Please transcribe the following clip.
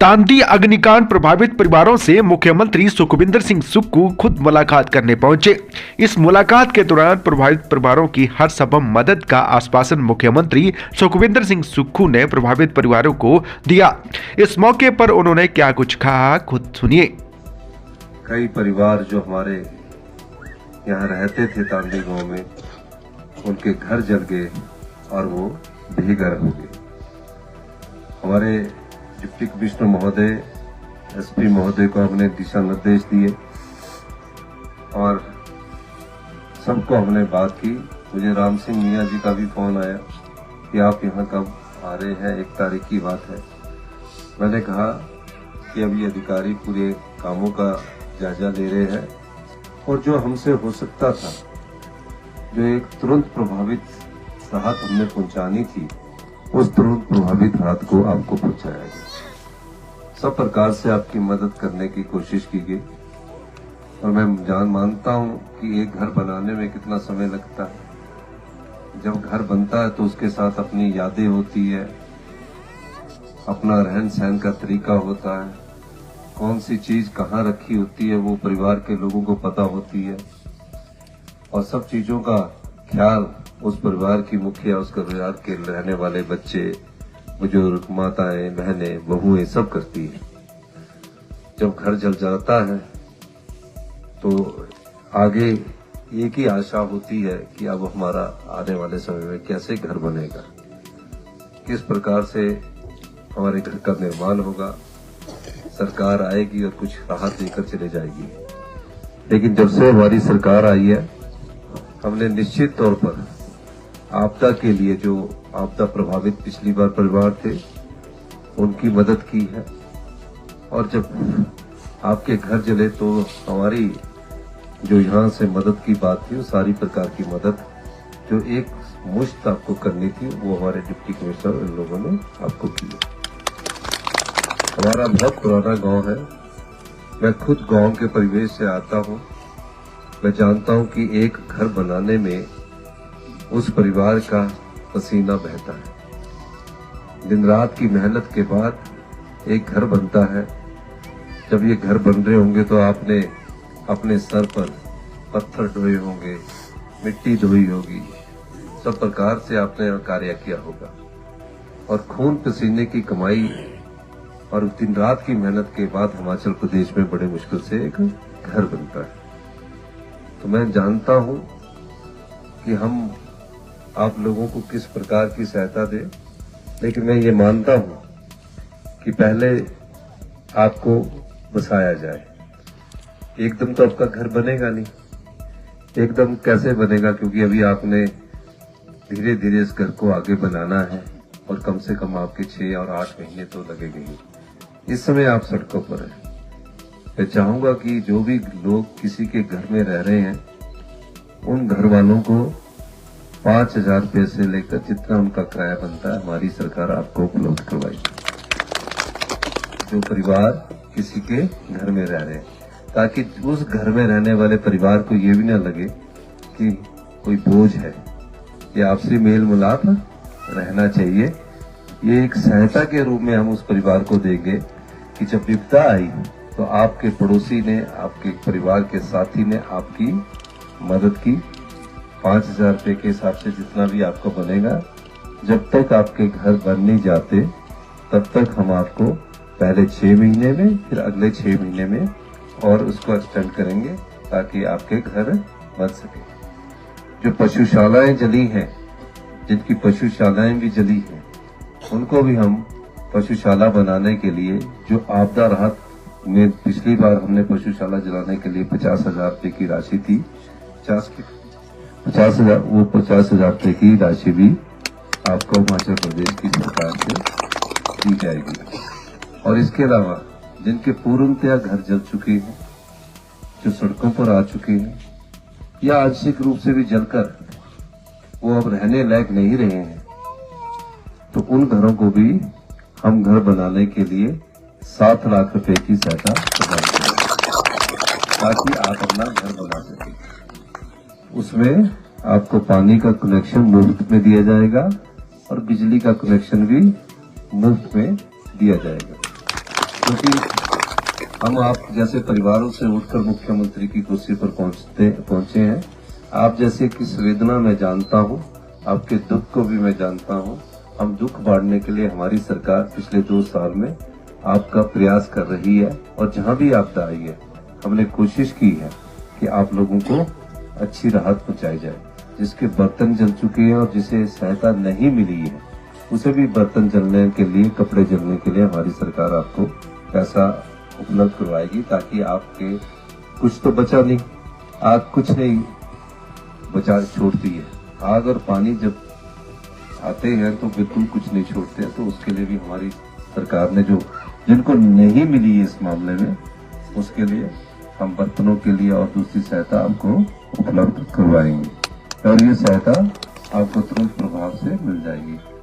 तांदी अग्निकांड प्रभावित परिवारों से मुख्यमंत्री सुखविंदर सिंह सुक्खू खुद मुलाकात करने पहुंचे। इस मुलाकात के दौरान प्रभावित परिवारों की हर संभव मदद का आश्वासन मुख्यमंत्री सुखविंदर सिंह सुक्खू ने प्रभावित परिवारों को दिया। इस मौके पर उन्होंने क्या कुछ कहा, खुद सुनिए। कई परिवार जो हमारे यहाँ रहते थे तांदी गांव में, उनके घर जल गए और वो बेघर हो गए। हमारे डिप्टी कमिश्नर महोदय, एसपी महोदय को हमने दिशा निर्देश दिए और सबको हमने बात की। मुझे राम सिंह मियाँ जी का भी फोन आया कि आप यहाँ कब आ रहे हैं, 1 तारीख की बात है। मैंने कहा कि अभी अधिकारी पूरे कामों का जायजा ले रहे हैं और जो हमसे हो सकता था, जो एक तुरंत प्रभावित राहत हमने पहुंचानी थी, उस तुरंत प्रभावित राहत को आपको पहुंचाया गया। सब प्रकार से आपकी मदद करने की कोशिश की गई और मैं मानता हूं कि एक घर बनाने में कितना समय लगता है। जब घर बनता है तो उसके साथ अपनी यादें होती है, अपना रहन सहन का तरीका होता है, कौन सी चीज कहाँ रखी होती है वो परिवार के लोगों को पता होती है और सब चीजों का ख्याल उस परिवार की मुखिया, उस परिवार के रहने वाले बच्चे, बुजुर्ग, माताएं, बहनें, बहुएं सब करती है। जब घर जल जाता है तो आगे एक ही आशा होती है कि अब हमारा आने वाले समय में कैसे घर बनेगा, किस प्रकार से हमारे घर का निर्माण होगा। सरकार आएगी और कुछ राहत देकर चले जाएगी, लेकिन जब से हमारी सरकार आई है, हमने निश्चित तौर पर आपदा के लिए, जो आपदा प्रभावित पिछली बार परिवार थे, उनकी मदद की है। और जब आपके घर जले तो हमारी जो यहाँ से मदद की बात थी, वो सारी प्रकार की मदद जो एक मुश्त आपको करनी थी, वो हमारे डिप्टी कमिश्नर इन लोगों ने आपको की। हमारा बहुत पुराना गांव है, मैं खुद गांव के परिवेश से आता हूँ। मैं जानता हूँ कि एक घर बनाने में उस परिवार का पसीना बहता है। दिन रात की मेहनत के बाद एक घर बनता है। जब ये घर बन रहे होंगे तो आपने अपने सर पर पत्थर ढोए होंगे, मिट्टी धोई होगी, सब प्रकार से आपने कार्य किया होगा और खून पसीने की कमाई और दिन रात की मेहनत के बाद हिमाचल प्रदेश में बड़े मुश्किल से एक घर बनता है। तो मैं जानता हूं कि हम आप लोगों को किस प्रकार की सहायता दें, लेकिन मैं ये मानता हूं कि पहले आपको बसाया जाए। एकदम तो आपका घर बनेगा नहीं, एकदम कैसे बनेगा, क्योंकि अभी आपने धीरे धीरे इस घर को आगे बनाना है और कम से कम आपके 6 और 8 महीने तो लगेंगे ही। इस समय आप सड़कों पर हैं। मैं चाहूंगा कि जो भी लोग किसी के घर में रह रहे हैं, उन घर वालों को 5,000 रुपये से लेकर जितना उनका किराया बनता है, हमारी सरकार आपको उपलब्ध करवाएगी। जो परिवार किसी के घर में रह रहे हैं, ताकि उस घर में रहने वाले परिवार को ये भी ना लगे कि कोई बोझ है। ये आपसी मेल मिलाप रहना चाहिए। ये एक सहायता के रूप में हम उस परिवार को देंगे कि जब विपदा आई तो आपके पड़ोसी ने, आपके परिवार के साथी ने आपकी मदद की। 5,000 रुपये के हिसाब से जितना भी आपको बनेगा, जब तक आपके घर बन नहीं जाते तब तक हम आपको पहले 6 महीने में, फिर अगले 6 महीने में और उसको एक्सटेंड करेंगे ताकि आपके घर बन सके। जो पशुशालाएं जली हैं, जिनकी पशुशालाएं भी जली हैं, उनको भी हम पशुशाला बनाने के लिए, जो आपदा राहत में पिछली बार हमने पशुशाला जलाने के लिए 50,000 रुपये की राशि थी, 50,000, वो 50,000 रुपये की राशि भी आपको हिमाचल प्रदेश की सरकार से दी जाएगी। और इसके अलावा जिनके पूर्णतया घर जल चुके हैं, जो सड़कों पर आ चुके हैं या आंशिक रूप से भी जलकर वो अब रहने लायक नहीं रहे हैं, तो उन घरों को भी हम घर बनाने के लिए 7 लाख रुपए की सहायता प्रदान करेंगे ताकि आप अपना घर बना सकें। उसमें आपको पानी का कनेक्शन मुफ्त में दिया जाएगा और बिजली का कनेक्शन भी मुफ्त में दिया जाएगा। क्योंकि हम आप जैसे परिवारों से उठकर मुख्यमंत्री की कुर्सी पर पहुंचे हैं। आप जैसे की संवेदना मैं जानता हूं, आपके दुख को भी मैं जानता हूं। हम दुख बांटने के लिए हमारी सरकार पिछले 2 साल में आपका प्रयास कर रही है और जहां भी आपदा आई है हमने कोशिश की है कि आप लोगों को अच्छी राहत पहुंचाई जाए। जिसके बर्तन जल चुके हैं और जिसे सहायता नहीं मिली है उसे भी बर्तन जलने के लिए, कपड़े जलने के लिए हमारी सरकार आपको पैसा उपलब्ध करवाएगी, ताकि आपके कुछ तो बचा नहीं। आग कुछ नहीं बचा छोड़ती है। आग और पानी जब आते हैं तो बिल्कुल कुछ नहीं छोड़ते हैं। तो उसके लिए भी हमारी सरकार ने जो जिनको नहीं मिली इस मामले में, उसके लिए हम बर्तनों के लिए और दूसरी सहायता आपको उपलब्ध करवाएंगे और ये सहायता आपको तुरंत प्रभाव से मिल जाएगी।